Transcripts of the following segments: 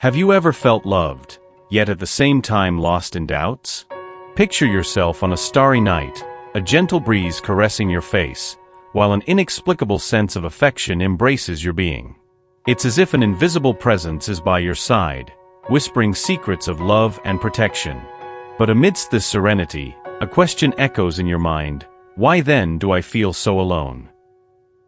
Have you ever felt loved, yet at the same time lost in doubts? Picture yourself on a starry night, a gentle breeze caressing your face, while an inexplicable sense of affection embraces your being. It's as if an invisible presence is by your side, whispering secrets of love and protection. But amidst this serenity, a question echoes in your mind: why then do I feel so alone?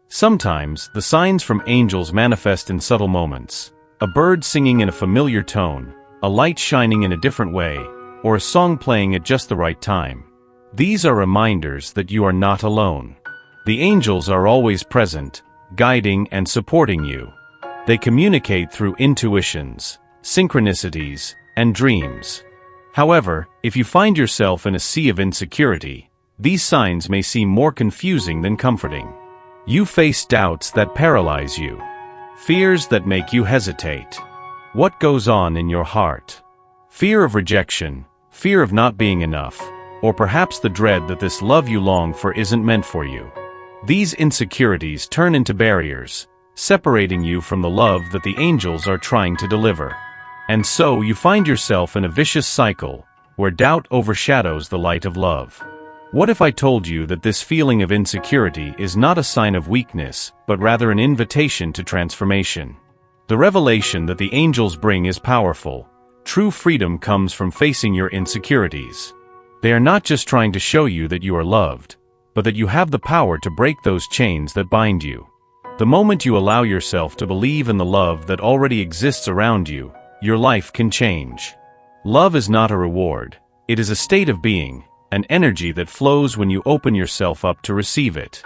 Sometimes, the signs from angels manifest in subtle moments. A bird singing in a familiar tone, a light shining in a different way, or a song playing at just the right time. These are reminders that you are not alone. The angels are always present, guiding and supporting you. They communicate through intuitions, synchronicities, and dreams. However, if you find yourself in a sea of insecurity, these signs may seem more confusing than comforting. You face doubts that paralyze you, fears that make you hesitate. What goes on in your heart? Fear of rejection, fear of not being enough, or perhaps the dread that this love you long for isn't meant for you. These insecurities turn into barriers, separating you from the love that the angels are trying to deliver. And so you find yourself in a vicious cycle, where doubt overshadows the light of love. What if I told you that this feeling of insecurity is not a sign of weakness, but rather an invitation to transformation? The revelation that the angels bring is powerful. True freedom comes from facing your insecurities. They are not just trying to show you that you are loved, but that you have the power to break those chains that bind you. The moment you allow yourself to believe in the love that already exists around you, your life can change. Love is not a reward. It is a state of being, an energy that flows when you open yourself up to receive it.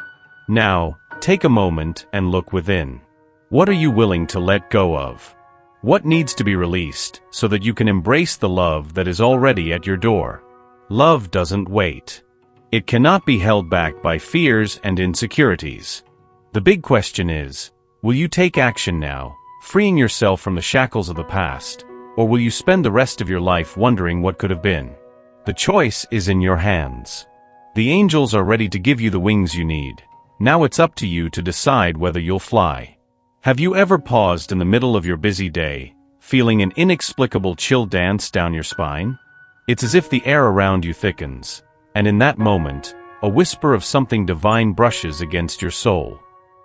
Now, take a moment and look within. What are you willing to let go of? What needs to be released so that you can embrace the love that is already at your door? Love doesn't wait. It cannot be held back by fears and insecurities. The big question is, will you take action now, freeing yourself from the shackles of the past, or will you spend the rest of your life wondering what could have been? The choice is in your hands. The angels are ready to give you the wings you need. Now it's up to you to decide whether you'll fly. Have you ever paused in the middle of your busy day, feeling an inexplicable chill dance down your spine? It's as if the air around you thickens, and in that moment, a whisper of something divine brushes against your soul.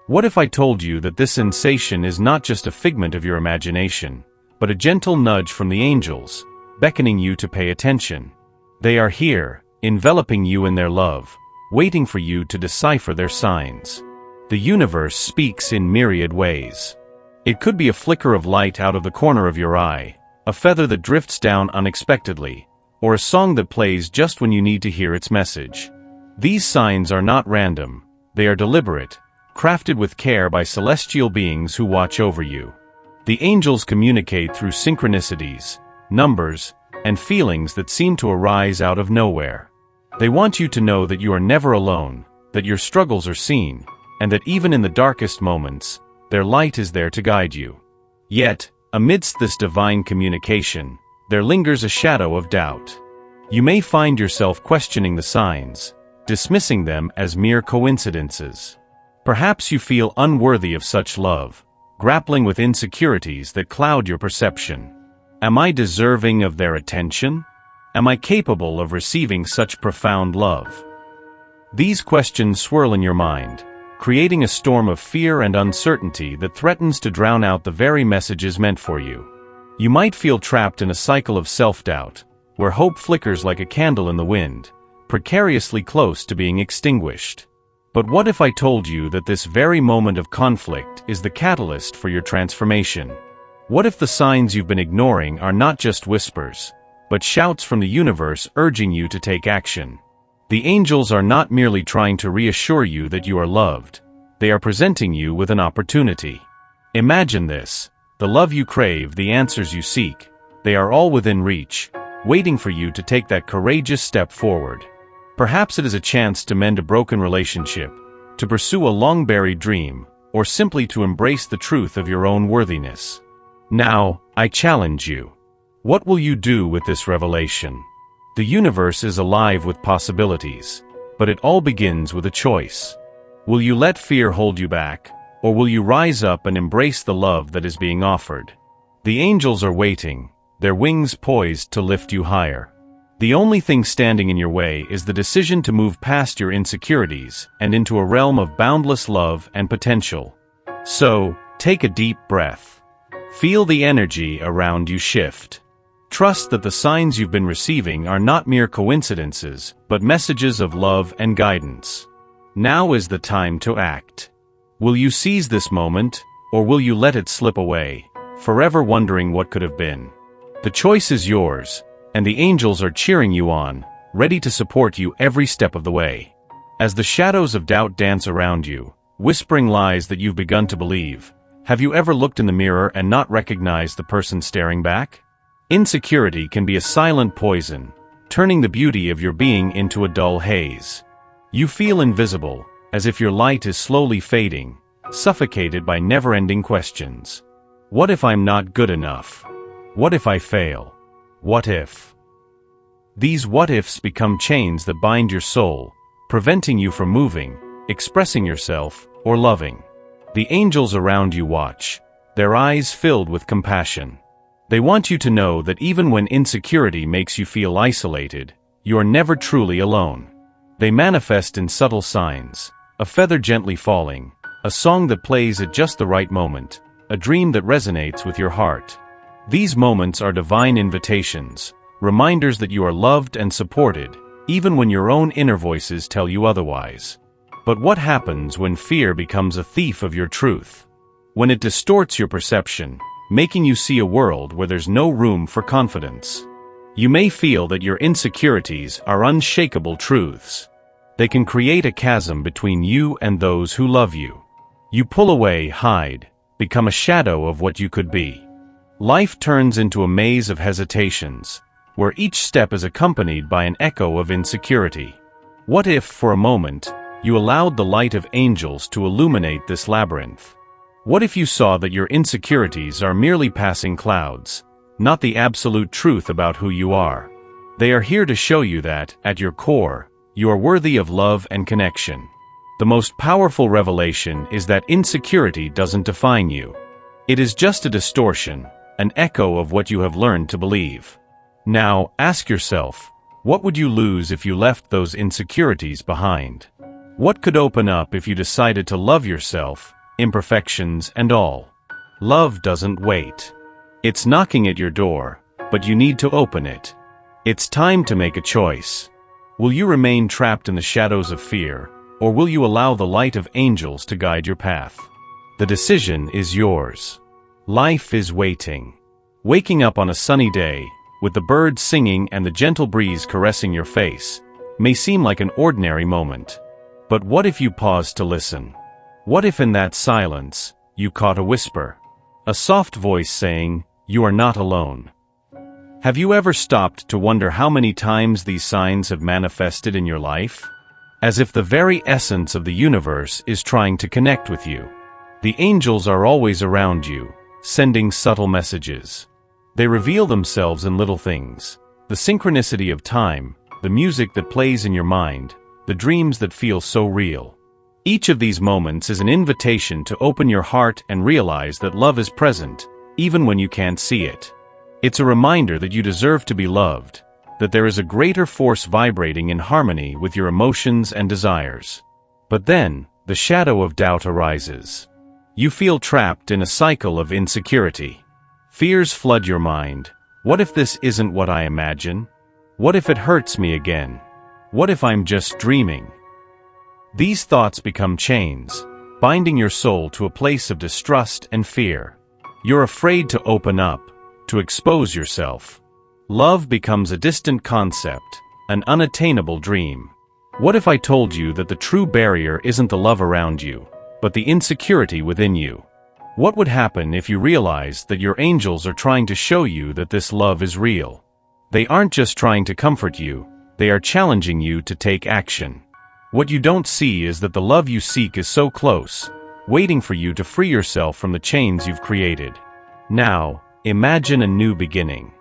What if I told you that this sensation is not just a figment of your imagination, but a gentle nudge from the angels, beckoning you to pay attention? They are here, enveloping you in their love, waiting for you to decipher their signs. The universe speaks in myriad ways. It could be a flicker of light out of the corner of your eye, a feather that drifts down unexpectedly, or a song that plays just when you need to hear its message. These signs are not random. They are deliberate, crafted with care by celestial beings who watch over you. The angels communicate through synchronicities, numbers, and feelings that seem to arise out of nowhere. They want you to know that you are never alone, that your struggles are seen, and that even in the darkest moments, their light is there to guide you. Yet, amidst this divine communication, there lingers a shadow of doubt. You may find yourself questioning the signs, dismissing them as mere coincidences. Perhaps you feel unworthy of such love, grappling with insecurities that cloud your perception. Am I deserving of their attention? Am I capable of receiving such profound love? These questions swirl in your mind, creating a storm of fear and uncertainty that threatens to drown out the very messages meant for you. You might feel trapped in a cycle of self-doubt, where hope flickers like a candle in the wind, precariously close to being extinguished. But what if I told you that this very moment of conflict is the catalyst for your transformation? What if the signs you've been ignoring are not just whispers, but shouts from the universe urging you to take action? The angels are not merely trying to reassure you that you are loved. They are presenting you with an opportunity. Imagine this: the love you crave, the answers you seek, they are all within reach, waiting for you to take that courageous step forward. Perhaps it is a chance to mend a broken relationship, to pursue a long-buried dream, or simply to embrace the truth of your own worthiness. Now, I challenge you. What will you do with this revelation? The universe is alive with possibilities, but it all begins with a choice. Will you let fear hold you back, or will you rise up and embrace the love that is being offered? The angels are waiting, their wings poised to lift you higher. The only thing standing in your way is the decision to move past your insecurities and into a realm of boundless love and potential. So, take a deep breath. Feel the energy around you shift. Trust that the signs you've been receiving are not mere coincidences, but messages of love and guidance. Now is the time to act. Will you seize this moment, or will you let it slip away, forever wondering what could have been? The choice is yours, and the angels are cheering you on, ready to support you every step of the way. As the shadows of doubt dance around you, whispering lies that you've begun to believe, have you ever looked in the mirror and not recognized the person staring back? Insecurity can be a silent poison, turning the beauty of your being into a dull haze. You feel invisible, as if your light is slowly fading, suffocated by never-ending questions. What if I'm not good enough? What if I fail? What if? These what-ifs become chains that bind your soul, preventing you from moving, expressing yourself, or loving. The angels around you watch, their eyes filled with compassion. They want you to know that even when insecurity makes you feel isolated, you are never truly alone. They manifest in subtle signs, a feather gently falling, a song that plays at just the right moment, a dream that resonates with your heart. These moments are divine invitations, reminders that you are loved and supported, even when your own inner voices tell you otherwise. But what happens when fear becomes a thief of your truth? When it distorts your perception, making you see a world where there's no room for confidence. You may feel that your insecurities are unshakable truths. They can create a chasm between you and those who love you. You pull away, hide, become a shadow of what you could be. Life turns into a maze of hesitations, where each step is accompanied by an echo of insecurity. What if, for a moment, you allowed the light of angels to illuminate this labyrinth? What if you saw that your insecurities are merely passing clouds, not the absolute truth about who you are? They are here to show you that, at your core, you are worthy of love and connection. The most powerful revelation is that insecurity doesn't define you. It is just a distortion, an echo of what you have learned to believe. Now, ask yourself, what would you lose if you left those insecurities behind? What could open up if you decided to love yourself, imperfections and all? Love doesn't wait. It's knocking at your door, but you need to open it. It's time to make a choice. Will you remain trapped in the shadows of fear, or will you allow the light of angels to guide your path? The decision is yours. Life is waiting. Waking up on a sunny day, with the birds singing and the gentle breeze caressing your face, may seem like an ordinary moment. But what if you paused to listen? What if in that silence, you caught a whisper? A soft voice saying, "You are not alone." Have you ever stopped to wonder how many times these signs have manifested in your life? As if the very essence of the universe is trying to connect with you. The angels are always around you, sending subtle messages. They reveal themselves in little things, the synchronicity of time, the music that plays in your mind, the dreams that feel so real. Each of these moments is an invitation to open your heart and realize that love is present, even when you can't see it. It's a reminder that you deserve to be loved, that there is a greater force vibrating in harmony with your emotions and desires. But then, the shadow of doubt arises. You feel trapped in a cycle of insecurity. Fears flood your mind. What if this isn't what I imagine? What if it hurts me again? What if I'm just dreaming? These thoughts become chains, binding your soul to a place of distrust and fear. You're afraid to open up, to expose yourself. Love becomes a distant concept, an unattainable dream. What if I told you that the true barrier isn't the love around you, but the insecurity within you? What would happen if you realized that your angels are trying to show you that this love is real? They aren't just trying to comfort you, they are challenging you to take action. What you don't see is that the love you seek is so close, waiting for you to free yourself from the chains you've created. Now, imagine a new beginning.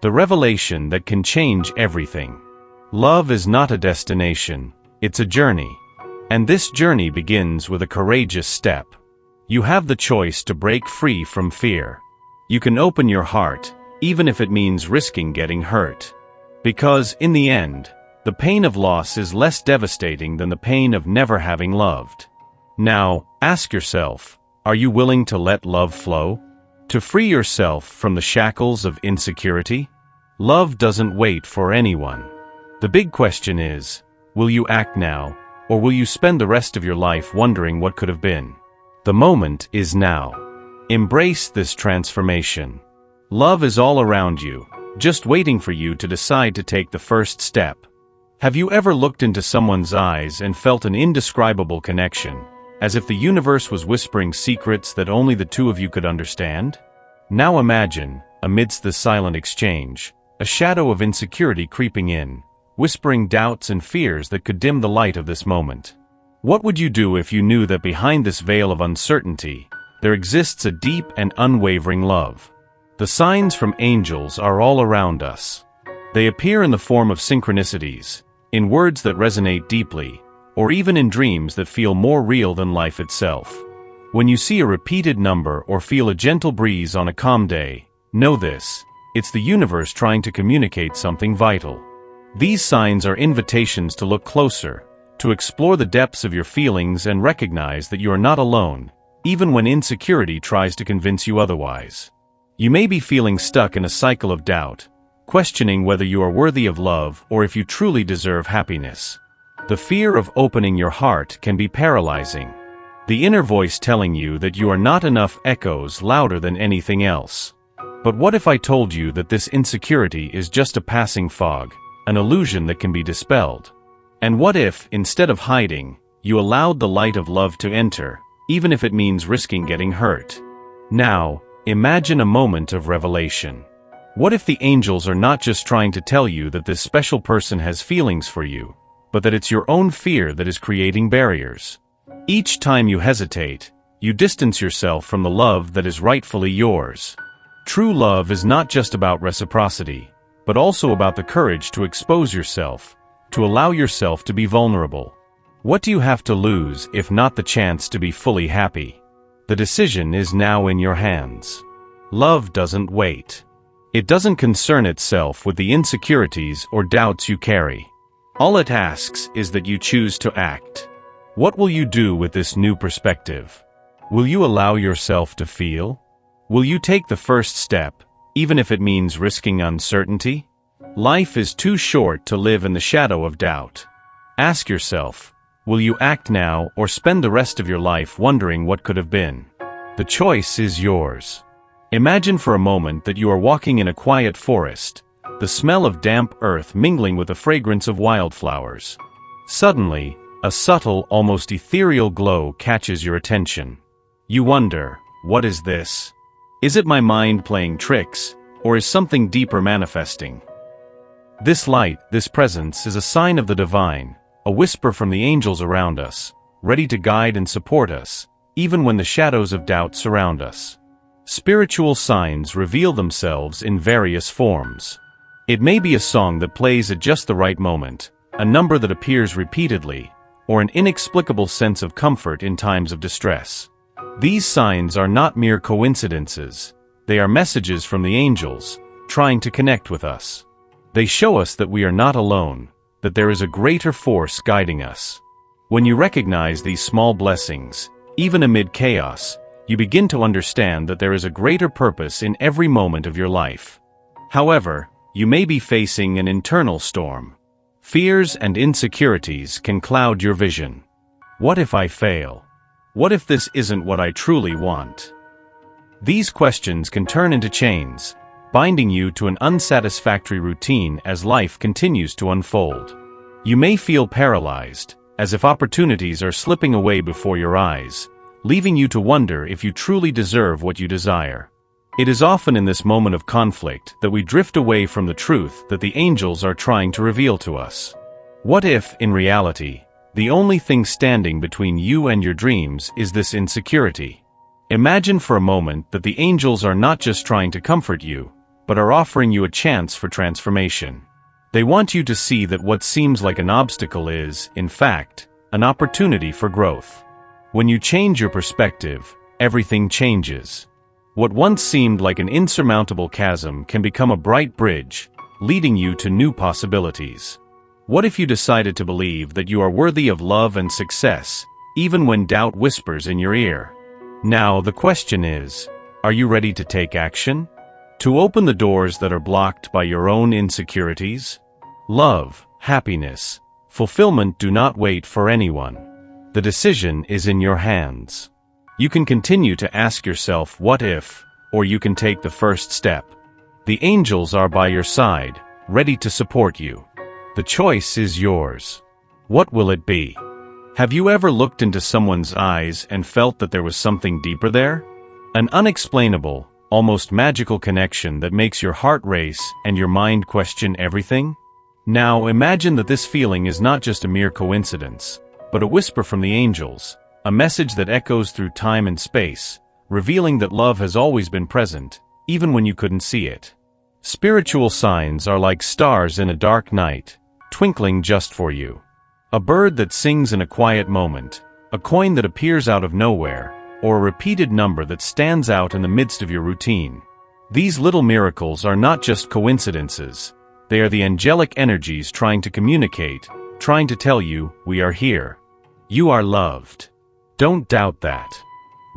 The revelation that can change everything. Love is not a destination, it's a journey. And this journey begins with a courageous step. You have the choice to break free from fear. You can open your heart, even if it means risking getting hurt. Because, in the end, the pain of loss is less devastating than the pain of never having loved. Now, ask yourself, are you willing to let love flow? To free yourself from the shackles of insecurity? Love doesn't wait for anyone. The big question is, will you act now, or will you spend the rest of your life wondering what could have been? The moment is now. Embrace this transformation. Love is all around you, just waiting for you to decide to take the first step. Have you ever looked into someone's eyes and felt an indescribable connection, as if the universe was whispering secrets that only the two of you could understand? Now imagine, amidst this silent exchange, a shadow of insecurity creeping in, whispering doubts and fears that could dim the light of this moment. What would you do if you knew that behind this veil of uncertainty, there exists a deep and unwavering love? The signs from angels are all around us. They appear in the form of synchronicities, in words that resonate deeply, or even in dreams that feel more real than life itself. When you see a repeated number or feel a gentle breeze on a calm day, know this: it's the universe trying to communicate something vital. These signs are invitations to look closer, to explore the depths of your feelings and recognize that you are not alone, even when insecurity tries to convince you otherwise. You may be feeling stuck in a cycle of doubt, questioning whether you are worthy of love or if you truly deserve happiness. The fear of opening your heart can be paralyzing. The inner voice telling you that you are not enough echoes louder than anything else. But what if I told you that this insecurity is just a passing fog, an illusion that can be dispelled? And what if, instead of hiding, you allowed the light of love to enter, even if it means risking getting hurt? Now, imagine a moment of revelation. What if the angels are not just trying to tell you that this special person has feelings for you, but that it's your own fear that is creating barriers? Each time you hesitate, you distance yourself from the love that is rightfully yours. True love is not just about reciprocity, but also about the courage to expose yourself, to allow yourself to be vulnerable. What do you have to lose if not the chance to be fully happy? The decision is now in your hands. Love doesn't wait. It doesn't concern itself with the insecurities or doubts you carry. All it asks is that you choose to act. What will you do with this new perspective? Will you allow yourself to feel? Will you take the first step, even if it means risking uncertainty? Life is too short to live in the shadow of doubt. Ask yourself, will you act now or spend the rest of your life wondering what could have been? The choice is yours. Imagine for a moment that you are walking in a quiet forest, the smell of damp earth mingling with the fragrance of wildflowers. Suddenly, a subtle, almost ethereal glow catches your attention. You wonder, what is this? Is it my mind playing tricks, or is something deeper manifesting? This light, this presence, is a sign of the divine, a whisper from the angels around us, ready to guide and support us, even when the shadows of doubt surround us. Spiritual signs reveal themselves in various forms. It may be a song that plays at just the right moment, a number that appears repeatedly, or an inexplicable sense of comfort in times of distress. These signs are not mere coincidences. They are messages from the angels, trying to connect with us. They show us that we are not alone, that there is a greater force guiding us. When you recognize these small blessings, even amid chaos, you begin to understand that there is a greater purpose in every moment of your life. However, you may be facing an internal storm. Fears and insecurities can cloud your vision. What if I fail? What if this isn't what I truly want? These questions can turn into chains, binding you to an unsatisfactory routine as life continues to unfold. You may feel paralyzed, as if opportunities are slipping away before your eyes, leaving you to wonder if you truly deserve what you desire. It is often in this moment of conflict that we drift away from the truth that the angels are trying to reveal to us. What if, in reality, the only thing standing between you and your dreams is this insecurity? Imagine for a moment that the angels are not just trying to comfort you, but are offering you a chance for transformation. They want you to see that what seems like an obstacle is, in fact, an opportunity for growth. When you change your perspective, everything changes. What once seemed like an insurmountable chasm can become a bright bridge, leading you to new possibilities. What if you decided to believe that you are worthy of love and success, even when doubt whispers in your ear? Now, the question is, are you ready to take action? To open the doors that are blocked by your own insecurities? Love, happiness, fulfillment do not wait for anyone. The decision is in your hands. You can continue to ask yourself what if, or you can take the first step. The angels are by your side, ready to support you. The choice is yours. What will it be? Have you ever looked into someone's eyes and felt that there was something deeper there? An unexplainable, almost magical connection that makes your heart race and your mind question everything? Now imagine that this feeling is not just a mere coincidence, but a whisper from the angels, a message that echoes through time and space, revealing that love has always been present, even when you couldn't see it. Spiritual signs are like stars in a dark night, twinkling just for you. A bird that sings in a quiet moment, a coin that appears out of nowhere, or a repeated number that stands out in the midst of your routine. These little miracles are not just coincidences. They are the angelic energies trying to communicate, trying to tell you, we are here. You are loved. Don't doubt that.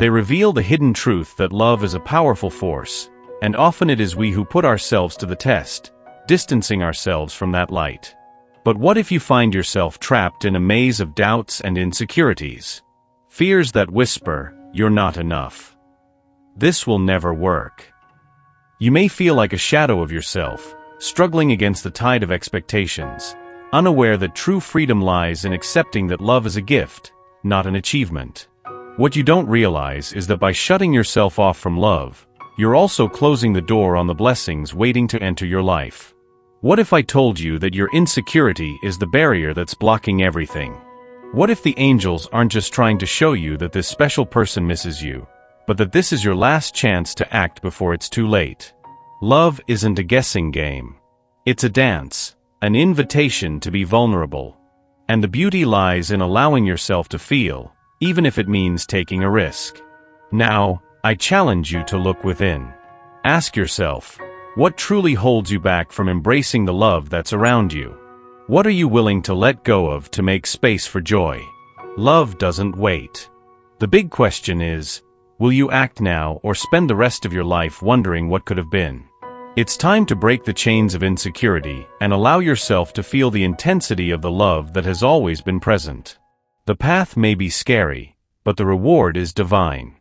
They reveal the hidden truth that love is a powerful force, and often it is we who put ourselves to the test, distancing ourselves from that light. But what if you find yourself trapped in a maze of doubts and insecurities? Fears that whisper, you're not enough. This will never work. You may feel like a shadow of yourself, struggling against the tide of expectations, unaware that true freedom lies in accepting that love is a gift, not an achievement. What you don't realize is that by shutting yourself off from love, you're also closing the door on the blessings waiting to enter your life. What if I told you that your insecurity is the barrier that's blocking everything? What if the angels aren't just trying to show you that this special person misses you, but that this is your last chance to act before it's too late? Love isn't a guessing game. It's a dance, an invitation to be vulnerable. And the beauty lies in allowing yourself to feel, even if it means taking a risk. Now, I challenge you to look within. Ask yourself, what truly holds you back from embracing the love that's around you? What are you willing to let go of to make space for joy? Love doesn't wait. The big question is, will you act now or spend the rest of your life wondering what could have been? It's time to break the chains of insecurity and allow yourself to feel the intensity of the love that has always been present. The path may be scary, but the reward is divine.